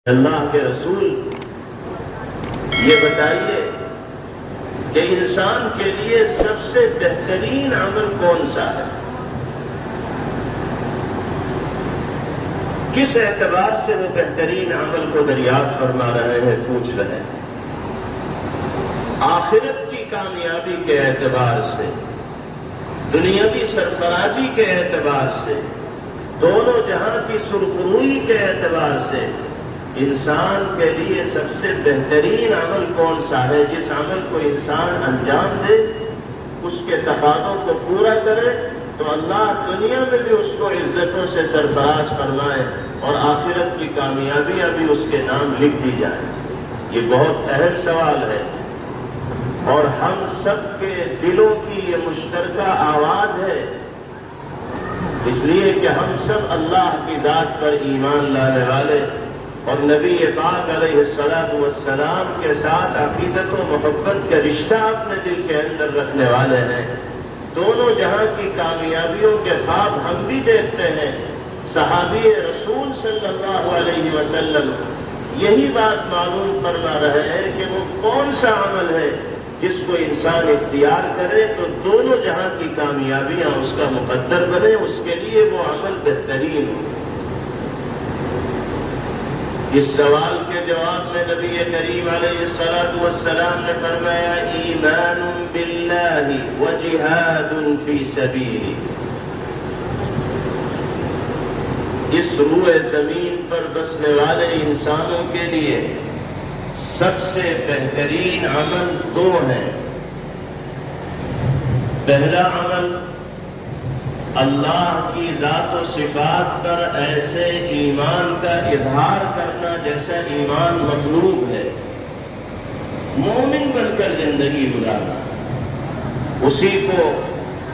اللہ کے رسول یہ بتائیے کہ انسان کے لیے سب سے بہترین عمل کون سا ہے؟ کس اعتبار سے وہ بہترین عمل کو دریافت فرما رہے ہیں، پوچھ رہے ہیں؟ آخرت کی کامیابی کے اعتبار سے، دنیاوی سرفرازی کے اعتبار سے، دونوں جہاں کی سرخروئی کے اعتبار سے انسان کے لیے سب سے بہترین عمل کون سا ہے؟ جس عمل کو انسان انجام دے، اس کے تقاضوں کو پورا کرے تو اللہ دنیا میں بھی اس کو عزتوں سے سرفراز فرمائے اور آخرت کی کامیابیاں بھی اس کے نام لکھ دی جائیں۔ یہ بہت اہم سوال ہے اور ہم سب کے دلوں کی یہ مشترکہ آواز ہے، اس لیے کہ ہم سب اللہ کی ذات پر ایمان لانے والے اور نبی پاک علیہ السلام کے ساتھ عقیدت و محبت کا رشتہ اپنے دل کے اندر رکھنے والے ہیں۔ دونوں جہاں کی کامیابیوں کے خواب ہم بھی دیکھتے ہیں۔ صحابی رسول صلی اللہ علیہ وسلم یہی بات معلوم فرما رہے ہیں کہ وہ کون سا عمل ہے جس کو انسان اختیار کرے تو دونوں جہاں کی کامیابیاں اس کا مقدر بنے، اس کے لیے وہ عمل بہترین ہو۔ اس سوال کے جواب میں نبی کریم علیہ السلام نے فرمایا ایمان باللہ وجہاد فی سبیلہ۔ اس روئے زمین پر بسنے والے انسانوں کے لیے سب سے بہترین عمل دو ہیں۔ پہلا عمل اللہ کی ذات و صفات پر ایسے ایمان کا اظہار کرنا جیسا ایمان مطلوب ہے، مومن بن کر زندگی گزارنا، اسی کو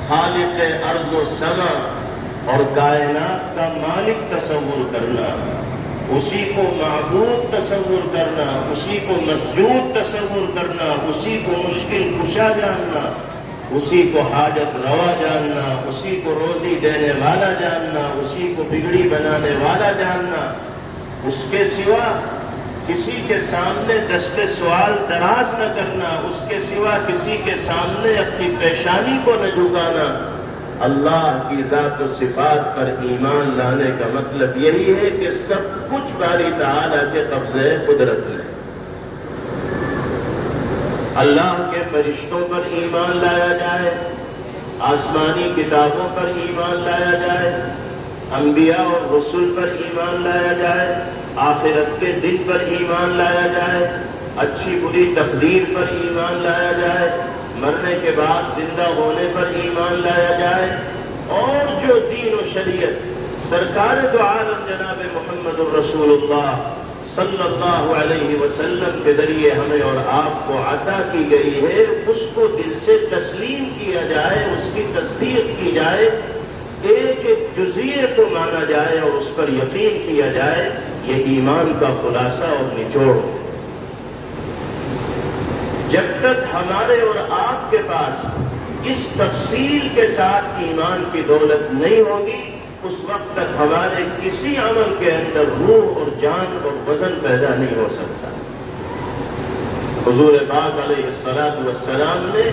خالق ارض و سما اور کائنات کا مالک تصور کرنا، اسی کو معبود تصور کرنا، اسی کو مسجود تصور کرنا، اسی کو مشکل کشا جاننا، اسی کو حاجت روا جاننا، اسی کو روزی دینے والا جاننا، اسی کو بگڑی بنانے والا جاننا، اس کے سوا کسی کے سامنے دست سوال دراز نہ کرنا، اس کے سوا کسی کے سامنے اپنی پیشانی کو نہ جھکانا۔ اللہ کی ذات و صفات پر ایمان لانے کا مطلب یہی ہے کہ سب کچھ باری تعالیٰ کے قبضے قدرت میں۔ اللہ کے فرشتوں پر ایمان لایا جائے، آسمانی کتابوں پر ایمان لایا جائے، انبیاء اور رسول پر ایمان لایا جائے، آخرت کے دن پر ایمان لایا جائے، اچھی بری تقدیر پر ایمان لایا جائے، مرنے کے بعد زندہ ہونے پر ایمان لایا جائے، اور جو دین و شریعت سرکار دو عالم جناب محمد الرسول اللہ صلی اللہ علیہ وسلم کے ذریعے ہمیں اور آپ کو عطا کی گئی ہے، اس کو دل سے تسلیم کیا جائے، اس کی تصدیق کی جائے، ایک ایک جزئیے کو مانا جائے اور اس پر یقین کیا جائے، یہ ایمان کا خلاصہ اور نچوڑ۔ جب تک ہمارے اور آپ کے پاس اس تفصیل کے ساتھ ایمان کی دولت نہیں ہوگی، اس وقت تک ہمارے کسی عمل کے اندر روح اور جان اور وزن پیدا نہیں ہو سکتا۔ حضور پاک علیہ السلام نے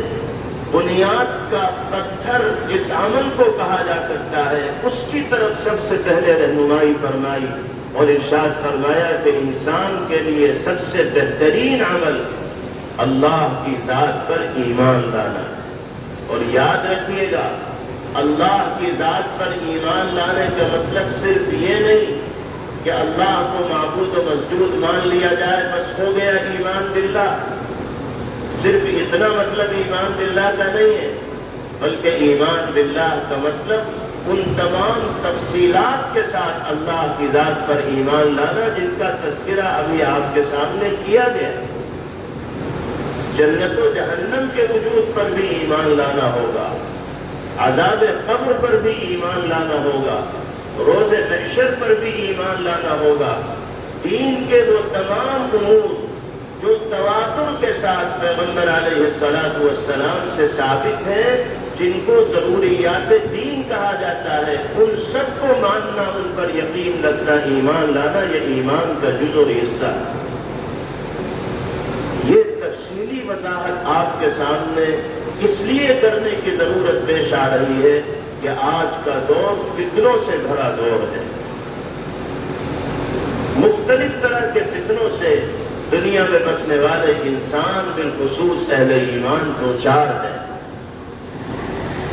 بنیاد کا پتھر جس عمل کو کہا جا سکتا ہے اس کی طرف سب سے پہلے رہنمائی فرمائی اور ارشاد فرمایا کہ انسان کے لیے سب سے بہترین عمل اللہ کی ذات پر ایمان لانا۔ اور یاد رکھیے گا، اللہ کی ذات پر ایمان لانے کا مطلب صرف یہ نہیں کہ اللہ کو معبود و مسجود مان لیا جائے بس ہو گیا ایمان باللہ۔ صرف اتنا مطلب ایمان باللہ کا نہیں ہے، بلکہ ایمان باللہ کا مطلب ان تمام تفصیلات کے ساتھ اللہ کی ذات پر ایمان لانا جن کا تذکرہ ابھی آپ کے سامنے کیا گیا۔ جنت و جہنم کے وجود پر بھی ایمان لانا ہوگا، عذاب قبر پر بھی ایمان لانا ہوگا، روز محشر پر بھی ایمان لانا ہوگا۔ دین کے وہ تمام امور جو تواتر کے ساتھ پیغمبر علیہ السلام سے ثابت ہیں، جن کو ضروریات دین کہا جاتا ہے، ان سب کو ماننا، ان پر یقین رکھنا، ایمان لانا، یہ ایمان کا جز اور حصہ۔ یہ تفصیلی وضاحت آپ کے سامنے اس لیے کرنے کی ضرورت پیش آ رہی ہے کہ آج کا دور فتنوں سے بھرا دور ہے۔ مختلف طرح کے فتنوں سے دنیا میں بسنے والے انسان بالخصوص اہل ایمان دوچار ہے۔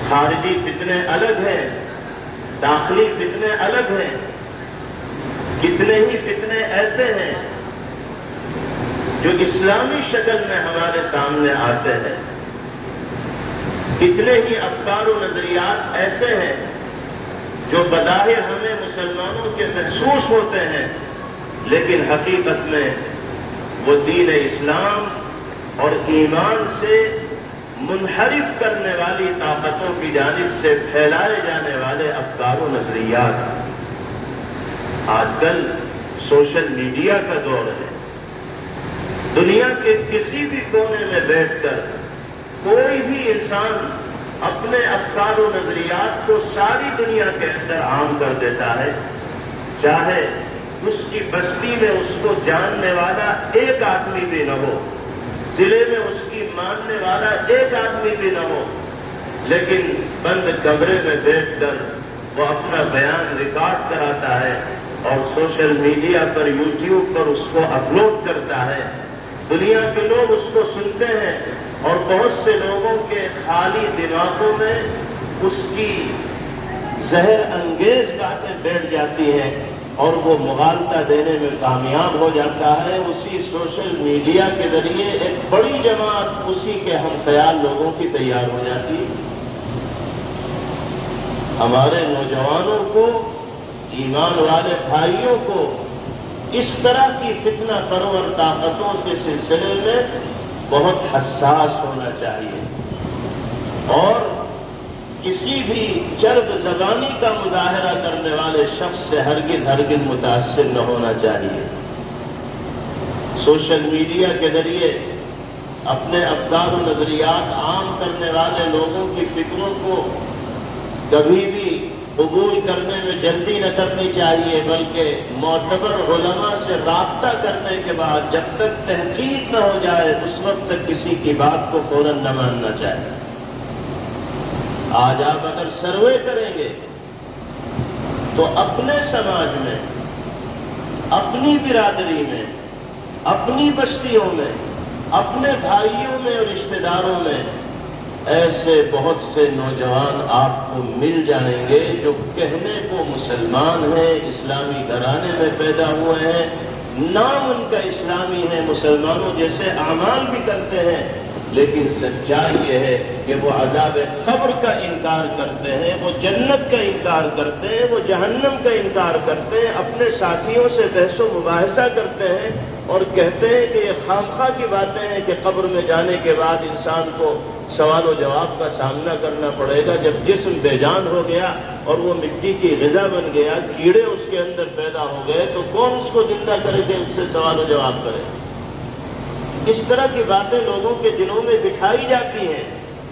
خارجی فتنے الگ ہیں، داخلی فتنے الگ ہیں۔ کتنے ہی فتنے ایسے ہیں جو اسلامی شکل میں ہمارے سامنے آتے ہیں، کتنے ہی افکار و نظریات ایسے ہیں جو بظاہر ہمیں مسلمانوں کے محسوس ہوتے ہیں، لیکن حقیقت میں وہ دین اسلام اور ایمان سے منحرف کرنے والی طاقتوں کی جانب سے پھیلائے جانے والے افکار و نظریات۔ آج کل سوشل میڈیا کا دور ہے۔ دنیا کے کسی بھی کونے میں بیٹھ کر کوئی بھی انسان اپنے افکار و نظریات کو ساری دنیا کے اندر عام کر دیتا ہے، چاہے اس کی بستی میں اس کو جاننے والا ایک آدمی بھی نہ ہو، ضلع میں اس کی ماننے والا ایک آدمی بھی نہ ہو، لیکن بند کمرے میں بیٹھ کر وہ اپنا بیان ریکارڈ کراتا ہے اور سوشل میڈیا پر، یوٹیوب پر اس کو اپلوڈ کرتا ہے۔ دنیا کے لوگ اس کو سنتے ہیں اور بہت سے لوگوں کے خالی دماغوں میں اس کی زہر انگیز باتیں بیٹھ جاتی ہیں اور وہ مغالطہ دینے میں کامیاب ہو جاتا ہے۔ اسی سوشل میڈیا کے ذریعے ایک بڑی جماعت اسی کے ہم خیال لوگوں کی تیار ہو جاتی ہے۔ ہمارے نوجوانوں کو، ایمان والے بھائیوں کو اس طرح کی فتنہ پرور طاقتوں کے سلسلے میں بہت حساس ہونا چاہیے اور کسی بھی چرب زبانی کا مظاہرہ کرنے والے شخص سے ہرگز متاثر نہ ہونا چاہیے۔ سوشل میڈیا کے ذریعے اپنے افکار و نظریات عام کرنے والے لوگوں کی فکروں کو کبھی بھی قبول کرنے میں جلدی نہ کرنی چاہیے، بلکہ معتبر علماء سے رابطہ کرنے کے بعد جب تک تحقیق نہ ہو جائے اس وقت تک کسی کی بات کو فوراً نہ ماننا چاہیے۔ آج آپ اگر سروے کریں گے تو اپنے سماج میں، اپنی برادری میں، اپنی بستیوں میں، اپنے بھائیوں میں اور رشتہ داروں میں ایسے بہت سے نوجوان آپ کو مل جائیں گے جو کہنے کو مسلمان ہیں، اسلامی گھرانے میں پیدا ہوئے ہیں، نام ان کا اسلامی ہے، مسلمانوں جیسے اعمال بھی کرتے ہیں، لیکن سچائی یہ ہے کہ وہ عذاب قبر کا انکار کرتے ہیں، وہ جنت کا انکار کرتے ہیں، وہ جہنم کا انکار کرتے ہیں، اپنے ساتھیوں سے بحث و مباحثہ کرتے ہیں اور کہتے ہیں کہ یہ خامخواہ کی باتیں ہیں کہ قبر میں جانے کے بعد انسان کو سوال و جواب کا سامنا کرنا پڑے گا۔ جب جسم بے جان ہو گیا اور وہ مٹی کی غذا بن گیا، کیڑے اس کے اندر پیدا ہو گئے، تو کون اس کو زندہ کرے کہ اس سے سوال و جواب کرے؟ اس طرح کی باتیں لوگوں کے دلوں میں بٹھائی جاتی ہیں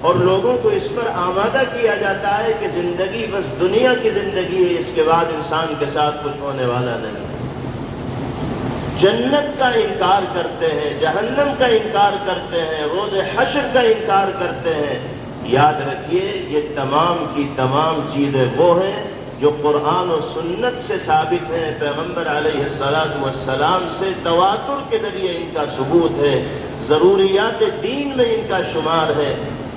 اور لوگوں کو اس پر آمادہ کیا جاتا ہے کہ زندگی بس دنیا کی زندگی ہے، اس کے بعد انسان کے ساتھ کچھ ہونے والا نہیں۔ جنت کا انکار کرتے ہیں، جہنم کا انکار کرتے ہیں، روز حشر کا انکار کرتے ہیں۔ یاد رکھیے یہ تمام کی تمام چیزیں وہ ہیں جو قرآن و سنت سے ثابت ہیں، پیغمبر علیہ السلام سے تواتر کے ذریعے ان کا ثبوت ہے، ضروریات دین میں ان کا شمار ہے۔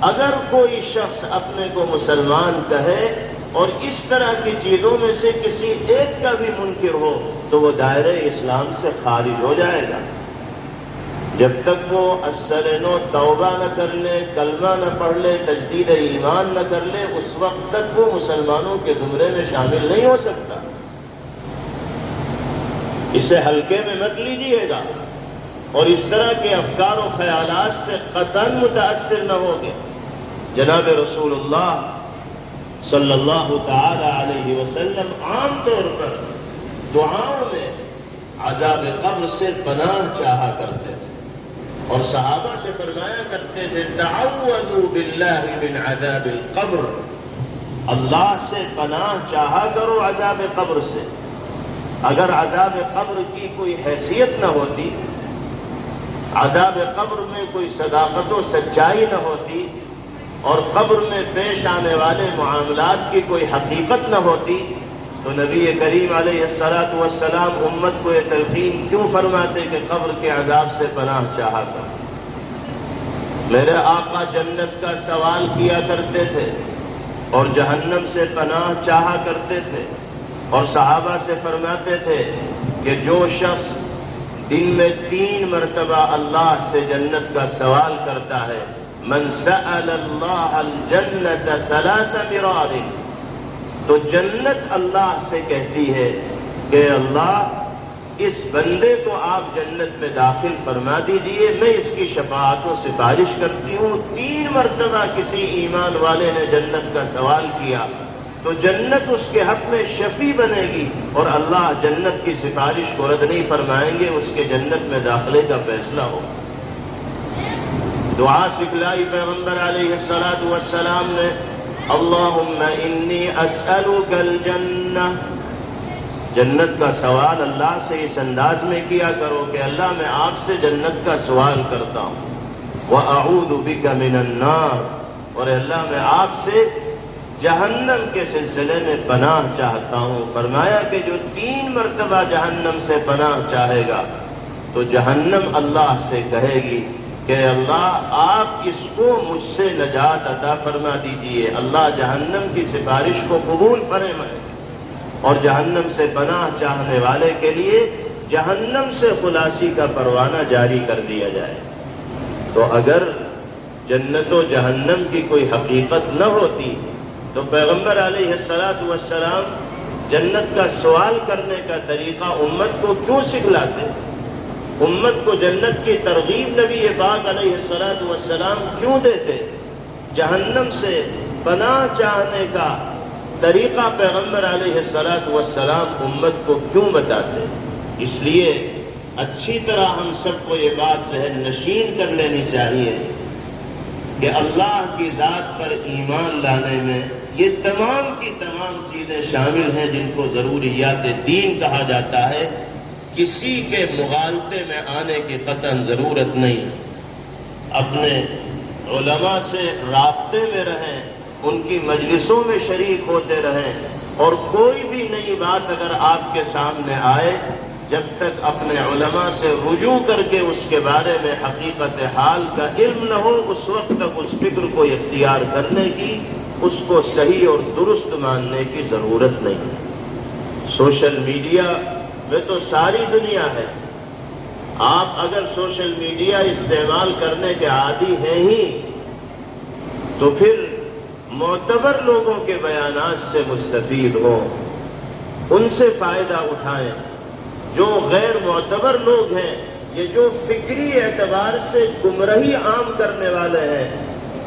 اگر کوئی شخص اپنے کو مسلمان کہے اور اس طرح کی چیزوں میں سے کسی ایک کا بھی منکر ہو تو وہ دائرہ اسلام سے خارج ہو جائے گا۔ جب تک وہ اصل نو توبہ نہ کر لے، کلمہ نہ پڑھ لے، تجدید ایمان نہ کر لے، اس وقت تک وہ مسلمانوں کے زمرے میں شامل نہیں ہو سکتا۔ اسے ہلکے میں مت لیجیے گا اور اس طرح کے افکار و خیالات سے قطعاً متاثر نہ ہوگے۔ جناب رسول اللہ صلی اللہ تعالی علیہ وسلم عام طور پر دعاؤں میں عذاب قبر سے پناہ چاہا کرتے تھے۔ اور صحابہ سے فرمایا کرتے تھے تعوذوا باللہ من عذاب القبر، اللہ سے پناہ چاہا کرو عذاب قبر سے۔ اگر عذاب قبر کی کوئی حیثیت نہ ہوتی، عذاب قبر میں کوئی صداقت و سچائی نہ ہوتی، اور قبر میں پیش آنے والے معاملات کی کوئی حقیقت نہ ہوتی، تو نبی کریم علیہ الصلاۃ والسلام امت کو یہ تلقین کیوں فرماتے کہ قبر کے عذاب سے پناہ چاہا کر؟ میرے آقا جنت کا سوال کیا کرتے تھے اور جہنم سے پناہ چاہا کرتے تھے، اور صحابہ سے فرماتے تھے کہ جو شخص دن میں 3 مرتبہ اللہ سے جنت کا سوال کرتا ہے، من سأل اللہ الجنت 3 مرار، تو جنت اللہ سے کہتی ہے کہ اللہ اس بندے کو آپ جنت میں داخل فرما دیجئے، میں اس کی شفاعت و سفارش کرتی ہوں۔ 3 مرتبہ کسی ایمان والے نے جنت کا سوال کیا تو جنت اس کے حق میں شفیع بنے گی، اور اللہ جنت کی سفارش کو رد نہیں فرمائیں گے، اس کے جنت میں داخلے کا فیصلہ ہو۔ دعا سکھلائی پیغمبر علیہ الصلاۃ والسلام نے، اللہم انی اسألک الجنہ، جنت کا سوال اللہ سے اس انداز میں کیا کرو کہ اللہ میں آپ سے جنت کا سوال کرتا ہوں، وَأَعُوذُ بِكَ مِنَ النَّارِ، اور اللہ میں آپ سے جہنم کے سلسلے میں پناہ چاہتا ہوں۔ فرمایا کہ جو 3 مرتبہ جہنم سے پناہ چاہے گا تو جہنم اللہ سے کہے گی کہ اللہ آپ اس کو مجھ سے نجات عطا فرما دیجئے، اللہ جہنم کی سفارش کو قبول فرمائے، اور جہنم سے پناہ چاہنے والے کے لیے جہنم سے خلاصی کا پروانہ جاری کر دیا جائے۔ تو اگر جنت و جہنم کی کوئی حقیقت نہ ہوتی تو پیغمبر علیہ الصلاۃ والسلام جنت کا سوال کرنے کا طریقہ امت کو کیوں سکھلاتے؟ امت کو جنت کی ترغیب نبی پاک علیہ الصلاۃ والسلام کیوں دیتے؟ جہنم سے پناہ چاہنے کا طریقہ پیغمبر علیہ الصلاۃ والسلام امت کو کیوں بتاتے؟ اس لیے اچھی طرح ہم سب کو یہ بات ذہن نشین کر لینی چاہیے کہ اللہ کی ذات پر ایمان لانے میں یہ تمام کی تمام چیزیں شامل ہیں جن کو ضروریات دین کہا جاتا ہے۔ کسی کے مغالطے میں آنے کی قطعاً ضرورت نہیں۔ اپنے علماء سے رابطے میں رہیں، ان کی مجلسوں میں شریک ہوتے رہیں، اور کوئی بھی نئی بات اگر آپ کے سامنے آئے، جب تک اپنے علماء سے رجوع کر کے اس کے بارے میں حقیقت حال کا علم نہ ہو، اس وقت تک اس فکر کو اختیار کرنے کی، اس کو صحیح اور درست ماننے کی ضرورت نہیں۔ سوشل میڈیا میں تو ساری دنیا ہے۔ آپ اگر سوشل میڈیا استعمال کرنے کے عادی ہیں ہی تو پھر معتبر لوگوں کے بیانات سے مستفید ہوں، ان سے فائدہ اٹھائیں۔ جو غیر معتبر لوگ ہیں، یہ جو فکری اعتبار سے گمراہی عام کرنے والے ہیں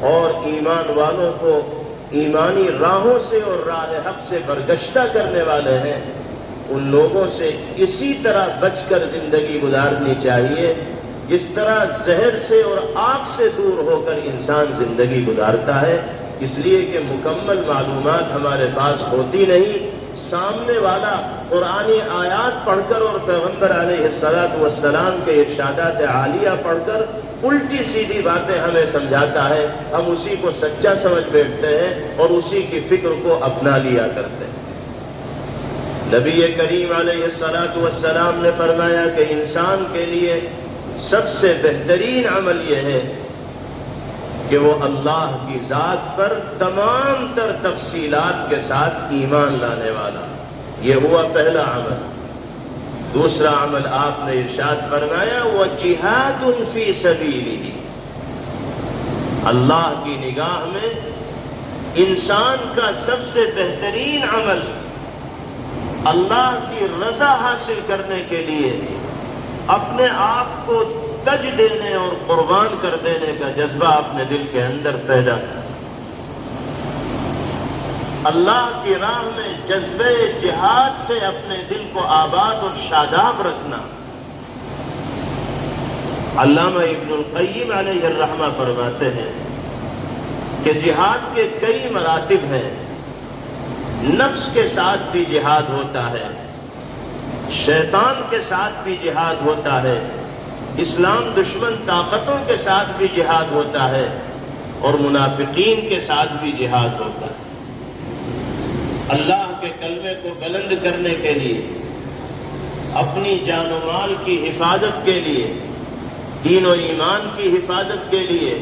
اور ایمان والوں کو ایمانی راہوں سے اور راہ حق سے برگشتہ کرنے والے ہیں، ان لوگوں سے اسی طرح بچ کر زندگی گزارنی چاہیے جس طرح زہر سے اور آگ سے دور ہو کر انسان زندگی گزارتا ہے۔ اس لیے کہ مکمل معلومات ہمارے پاس ہوتی نہیں، سامنے والا قرآنی آیات پڑھ کر اور پیغمبر علیہ الصلاۃ والسلام کے ارشادات عالیہ پڑھ کر الٹی سیدھی باتیں ہمیں سمجھاتا ہے، ہم اسی کو سچا سمجھ بیٹھتے ہیں اور اسی کی فکر کو اپنا لیا کرتے ہیں۔ نبی کریم علیہ الصلاۃ والسلام نے فرمایا کہ انسان کے لیے سب سے بہترین عمل یہ ہے کہ وہ اللہ کی ذات پر تمام تر تفصیلات کے ساتھ ایمان لانے والا، یہ ہوا پہلا عمل۔ دوسرا عمل آپ نے ارشاد فرمایا وَجِهَادٌ فِي سَبِيلِهِ، اللہ کی نگاہ میں انسان کا سب سے بہترین عمل اللہ کی رضا حاصل کرنے کے لیے اپنے آپ کو تج دینے اور قربان کر دینے کا جذبہ اپنے دل کے اندر پیدا کرنا، اللہ کی راہ میں جذبے جہاد سے اپنے دل کو آباد اور شاداب رکھنا۔ علامہ ابن القیم علیہ الرحمہ فرماتے ہیں کہ جہاد کے کئی مراتب ہیں. نفس کے ساتھ بھی جہاد ہوتا ہے، شیطان کے ساتھ بھی جہاد ہوتا ہے، اسلام دشمن طاقتوں کے ساتھ بھی جہاد ہوتا ہے، اور منافقین کے ساتھ بھی جہاد ہوتا ہے. اللہ کے کلمے کو بلند کرنے کے لیے، اپنی جان و مال کی حفاظت کے لیے، دین و ایمان کی حفاظت کے لیے،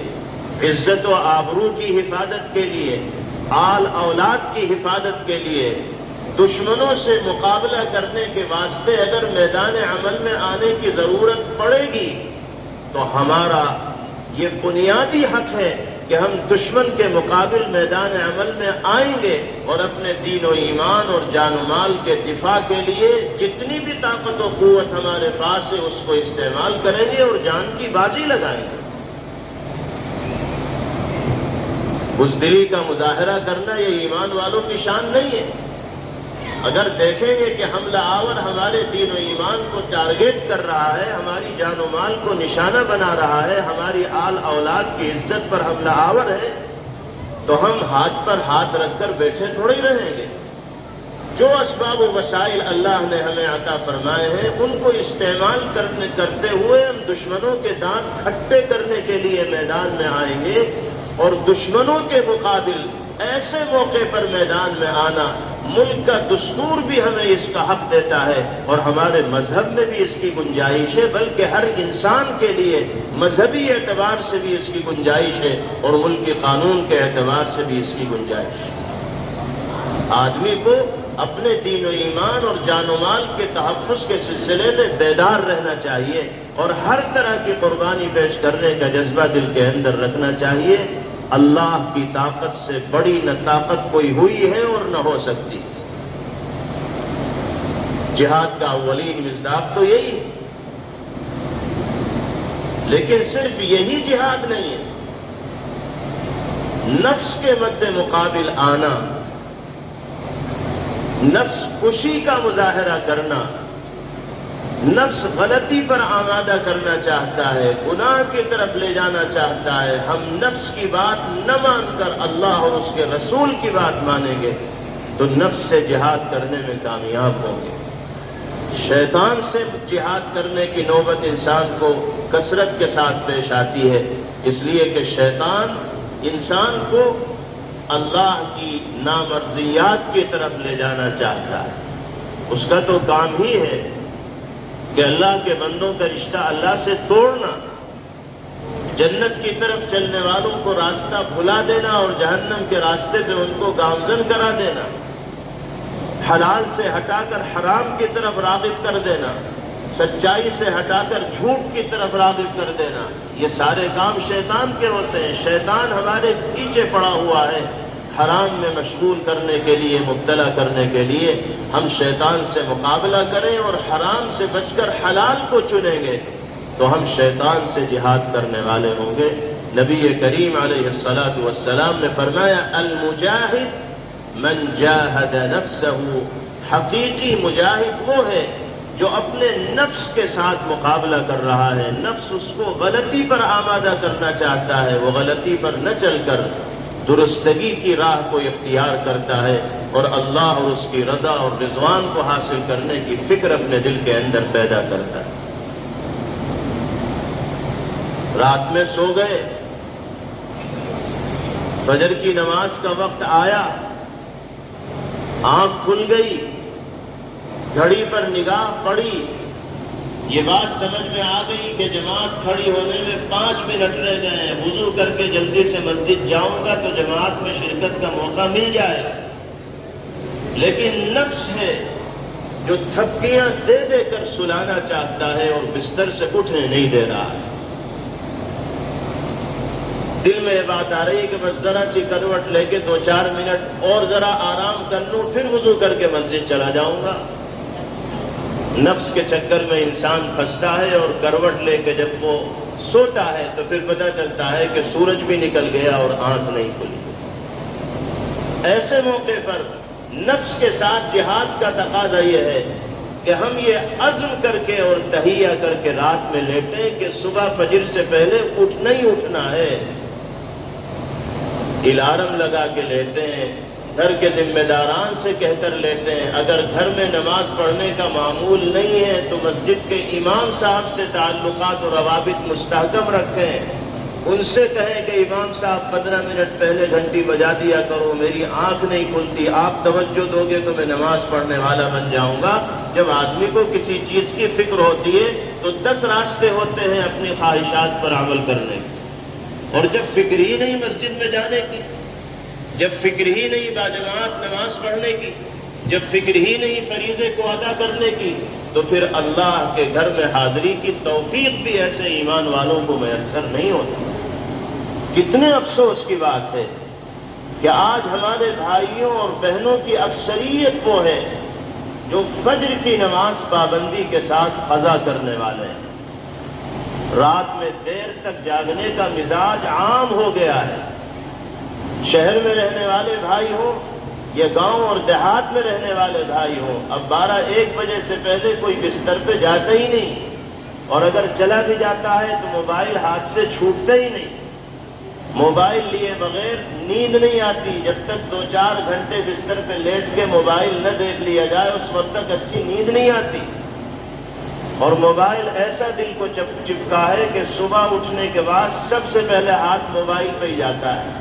عزت و آبرو کی حفاظت کے لیے، آل اولاد کی حفاظت کے لیے، دشمنوں سے مقابلہ کرنے کے واسطے اگر میدان عمل میں آنے کی ضرورت پڑے گی تو ہمارا یہ بنیادی حق ہے کہ ہم دشمن کے مقابل میدان عمل میں آئیں گے اور اپنے دین و ایمان اور جان و مال کے دفاع کے لیے جتنی بھی طاقت و قوت ہمارے پاس ہے اس کو استعمال کریں گے اور جان کی بازی لگائیں گے. بزدلی کا مظاہرہ کرنا یہ ایمان والوں کی شان نہیں ہے. اگر دیکھیں گے کہ حملہ آور ہمارے دین و ایمان کو ٹارگیٹ کر رہا ہے، ہماری جان و مال کو نشانہ بنا رہا ہے، ہماری آل اولاد کی عزت پر حملہ آور ہے، تو ہم ہاتھ پر ہاتھ رکھ کر بیٹھے تھوڑے ہی رہیں گے. جو اسباب و وسائل اللہ نے ہمیں عطا فرمائے ہیں ان کو استعمال کرتے ہوئے ہم دشمنوں کے دانت کھٹے کرنے کے لیے میدان میں آئیں گے، اور دشمنوں کے مقابل ایسے موقع پر میدان میں آنا ملک کا دستور بھی ہمیں اس کا حق دیتا ہے، اور ہمارے مذہب میں بھی اس کی گنجائش ہے، بلکہ ہر انسان کے لیے مذہبی اعتبار سے بھی اس کی گنجائش ہے اور ملکی قانون کے اعتبار سے بھی اس کی گنجائش ہے. آدمی کو اپنے دین و ایمان اور جان و مال کے تحفظ کے سلسلے میں بیدار رہنا چاہیے اور ہر طرح کی قربانی پیش کرنے کا جذبہ دل کے اندر رکھنا چاہیے. اللہ کی طاقت سے بڑی نہ طاقت کوئی ہوئی ہے اور نہ ہو سکتی. جہاد کا اولین مصداق تو یہی ہے، لیکن صرف یہی جہاد نہیں ہے. نفس کے مد مقابل آنا، نفس کشی کا مظاہرہ کرنا، نفس غلطی پر آمادہ کرنا چاہتا ہے، گناہ کی طرف لے جانا چاہتا ہے، ہم نفس کی بات نہ مان کر اللہ اور اس کے رسول کی بات مانیں گے تو نفس سے جہاد کرنے میں کامیاب ہوں گے. شیطان سے جہاد کرنے کی نوبت انسان کو کثرت کے ساتھ پیش آتی ہے، اس لیے کہ شیطان انسان کو اللہ کی نامرضیات کی طرف لے جانا چاہتا ہے. اس کا تو کام ہی ہے کہ اللہ کے بندوں کا رشتہ اللہ سے توڑنا، جنت کی طرف چلنے والوں کو راستہ بھلا دینا اور جہنم کے راستے پہ ان کو گامزن کرا دینا، حلال سے ہٹا کر حرام کی طرف راغب کر دینا، سچائی سے ہٹا کر جھوٹ کی طرف راغب کر دینا. یہ سارے کام شیطان کے ہوتے ہیں. شیطان ہمارے پیچھے پڑا ہوا ہے حرام میں مشغول کرنے کے لیے، مبتلا کرنے کے لیے. ہم شیطان سے مقابلہ کریں اور حرام سے بچ کر حلال کو چنیں گے تو ہم شیطان سے جہاد کرنے والے ہوں گے. نبی کریم علیہ الصلاۃ والسلام نے فرمایا المجاہد من جاہد نفسہ، حقیقی مجاہد وہ ہے جو اپنے نفس کے ساتھ مقابلہ کر رہا ہے. نفس اس کو غلطی پر آمادہ کرنا چاہتا ہے، وہ غلطی پر نہ چل کر درستگی کی راہ کو اختیار کرتا ہے اور اللہ اور اس کی رضا اور رضوان کو حاصل کرنے کی فکر اپنے دل کے اندر پیدا کرتا ہے. رات میں سو گئے، فجر کی نماز کا وقت آیا، آنکھ کھل گئی، گھڑی پر نگاہ پڑی، یہ بات سمجھ میں آ گئی کہ جماعت کھڑی ہونے میں 5 منٹ رہ گئے ہیں، وضو کر کے جلدی سے مسجد جاؤں گا تو جماعت میں شرکت کا موقع مل جائے. لیکن نفس ہے جو تھپکیاں دے دے کر سلانا چاہتا ہے اور بستر سے اٹھنے نہیں دے رہا ہے. دل میں یہ بات آ رہی ہے کہ بس ذرا سی کروٹ لے کے 2-4 منٹ اور ذرا آرام کر لوں، پھر وضو کر کے مسجد چلا جاؤں گا. نفس کے چکر میں انسان پھنستا ہے اور کروٹ لے کے جب وہ سوتا ہے تو پھر پتہ چلتا ہے کہ سورج بھی نکل گیا اور آنکھ نہیں کھلی. ایسے موقع پر نفس کے ساتھ جہاد کا تقاضا یہ ہے کہ ہم یہ عزم کر کے اور تہیہ کر کے رات میں لیٹیں کہ صبح فجر سے پہلے اٹھنا ہی اٹھنا ہے. الارم لگا کے لیتے ہیں، گھر کے ذمہ داران سے کہہ کر لیتے ہیں. اگر گھر میں نماز پڑھنے کا معمول نہیں ہے تو مسجد کے امام صاحب سے تعلقات اور روابط مستحکم رکھیں. ان سے کہیں کہ امام صاحب 15 منٹ پہلے گھنٹی بجا دیا کرو، میری آنکھ نہیں کھلتی، آپ توجہ دو گے تو میں نماز پڑھنے والا بن جاؤں گا. جب آدمی کو کسی چیز کی فکر ہوتی ہے تو 10 راستے ہوتے ہیں اپنی خواہشات پر عمل کرنے کے. اور جب فکر ہی نہیں مسجد میں جانے کی، جب فکر ہی نہیں باجماعت نماز پڑھنے کی، جب فکر ہی نہیں فریضے کو ادا کرنے کی، تو پھر اللہ کے گھر میں حاضری کی توفیق بھی ایسے ایمان والوں کو میسر نہیں ہوتی. کتنے افسوس کی بات ہے کہ آج ہمارے بھائیوں اور بہنوں کی اکثریت وہ ہے جو فجر کی نماز پابندی کے ساتھ قضا کرنے والے ہیں. رات میں دیر تک جاگنے کا مزاج عام ہو گیا ہے. شہر میں رہنے والے بھائی ہوں یا گاؤں اور دیہات میں رہنے والے بھائی ہوں، اب 12-1 بجے سے پہلے کوئی بستر پہ جاتا ہی نہیں، اور اگر چلا بھی جاتا ہے تو موبائل ہاتھ سے چھوٹتا ہی نہیں. موبائل لیے بغیر نیند نہیں آتی. جب تک 2-4 گھنٹے بستر پہ لیٹ کے موبائل نہ دیکھ لیا جائے اس وقت تک اچھی نیند نہیں آتی. اور موبائل ایسا دل کو چپکا ہے کہ صبح اٹھنے کے بعد سب سے پہلے ہاتھ موبائل پہ ہی جاتا ہے.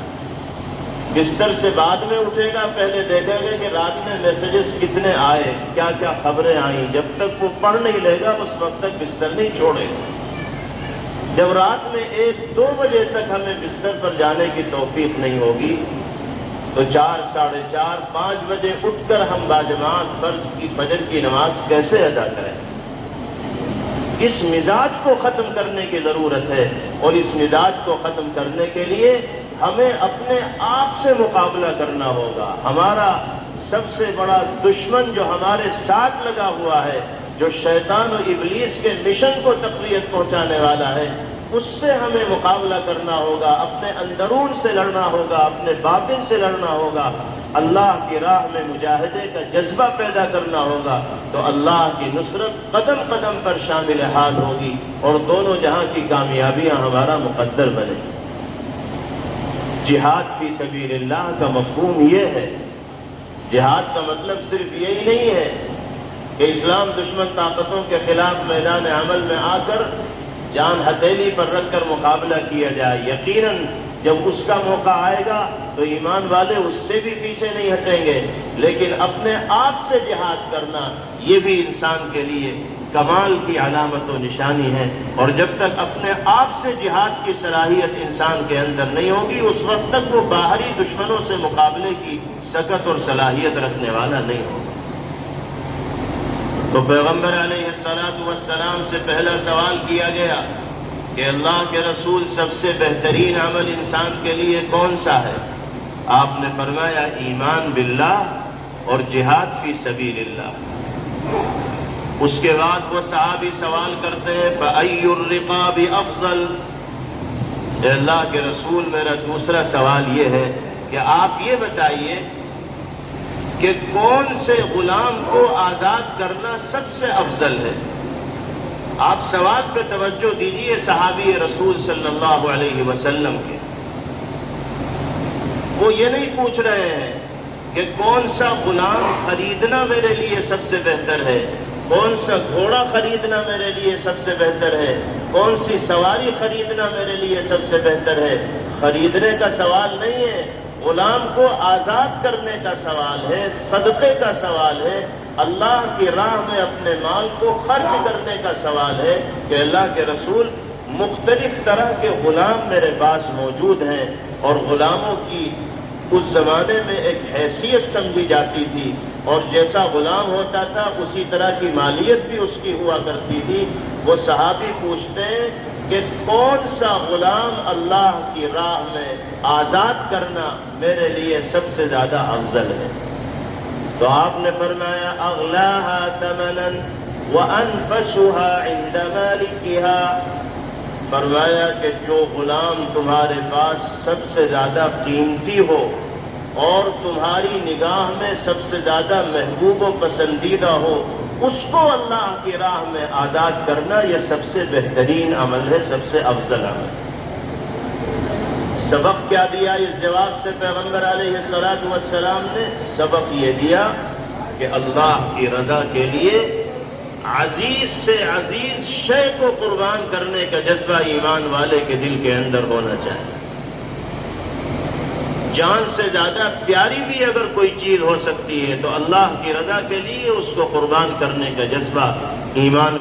بستر سے بعد میں اٹھے گا، پہلے دیکھے گا کہ رات میں میسیجز کتنے آئے، کیا کیا خبریں آئیں. جب تک وہ پڑھ نہیں لے گا اس وقت تک بستر نہیں چھوڑے گا. جب رات میں 1-2 بجے تک ہمیں بستر پر جانے کی توفیق نہیں ہوگی تو 4, 4:30, 5 بجے اٹھ کر ہم باجماعت فرض کی فجر کی نماز کیسے ادا کریں؟ اس مزاج کو ختم کرنے کی ضرورت ہے، اور اس مزاج کو ختم کرنے کے لیے ہمیں اپنے آپ سے مقابلہ کرنا ہوگا. ہمارا سب سے بڑا دشمن جو ہمارے ساتھ لگا ہوا ہے، جو شیطان و ابلیس کے مشن کو تقویت پہنچانے والا ہے، اس سے ہمیں مقابلہ کرنا ہوگا. اپنے اندرون سے لڑنا ہوگا، اپنے باطن سے لڑنا ہوگا. اللہ کی راہ میں مجاہدے کا جذبہ پیدا کرنا ہوگا تو اللہ کی نصرت قدم قدم پر شامل حال ہوگی اور دونوں جہاں کی کامیابیاں ہمارا مقدر بنے. جہاد فی سبیل اللہ کا مفہوم یہ ہے. جہاد کا مطلب صرف یہی نہیں ہے کہ اسلام دشمن طاقتوں کے خلاف میدان عمل میں آ کر جان ہتھیلی پر رکھ کر مقابلہ کیا جائے. یقیناً جب اس کا موقع آئے گا تو ایمان والے اس سے بھی پیچھے نہیں ہٹیں گے، لیکن اپنے آپ سے جہاد کرنا یہ بھی انسان کے لیے کمال کی علامت و نشانی ہے. اور جب تک اپنے آپ سے جہاد کی صلاحیت انسان کے اندر نہیں ہوگی اس وقت تک وہ باہری دشمنوں سے مقابلے کی سکت اور صلاحیت رکھنے والا نہیں ہوگا. تو پیغمبر علیہ السلام سے پہلا سوال کیا گیا کہ اللہ کے رسول سب سے بہترین عمل انسان کے لیے کون سا ہے؟ آپ نے فرمایا ایمان باللہ اور جہاد فی سبیل اللہ. اس کے بعد وہ صحابی سوال کرتے ہیں فَأَيُّ الرِّقَابِ أَفْضَلُ. اے اللہ کے رسول میرا دوسرا سوال یہ ہے کہ آپ یہ بتائیے کہ کون سے غلام کو آزاد کرنا سب سے افضل ہے. آپ سوال پہ توجہ دیجئے صحابی رسول صلی اللہ علیہ وسلم کے. وہ یہ نہیں پوچھ رہے ہیں کہ کون سا غلام خریدنا میرے لیے سب سے بہتر ہے، کون سا گھوڑا خریدنا میرے لیے سب سے بہتر ہے، کون سی سواری خریدنا میرے لیے سب سے بہتر ہے. خریدنے کا سوال نہیں ہے، غلام کو آزاد کرنے کا سوال ہے، صدقے کا سوال ہے، اللہ کی راہ میں اپنے مال کو خرچ کرنے کا سوال ہے کہ اللہ کے رسول مختلف طرح کے غلام میرے پاس موجود ہیں. اور غلاموں کی اس زمانے میں ایک حیثیت سمجھی جاتی تھی، اور جیسا غلام ہوتا تھا اسی طرح کی مالیت بھی اس کی ہوا کرتی تھی. وہ صحابی پوچھتے ہیں کہ کون سا غلام اللہ کی راہ میں آزاد کرنا میرے لیے سب سے زیادہ افضل ہے. تو آپ نے فرمایا اغلاها ثمنا وانفسها عند مالكها. فرمایا کہ جو غلام تمہارے پاس سب سے زیادہ قیمتی ہو اور تمہاری نگاہ میں سب سے زیادہ محبوب و پسندیدہ ہو اس کو اللہ کی راہ میں آزاد کرنا یہ سب سے بہترین عمل ہے، سب سے افضل عمل ہے۔ سبق کیا دیا اس جواب سے پیغمبر علیہ السلام نے؟ سبق یہ دیا کہ اللہ کی رضا کے لیے عزیز سے عزیز شے کو قربان کرنے کا جذبہ ایمان والے کے دل کے اندر ہونا چاہیے۔ جان سے زیادہ پیاری بھی اگر کوئی چیز ہو سکتی ہے تو اللہ کی رضا کے لیے اس کو قربان کرنے کا جذبہ ایمان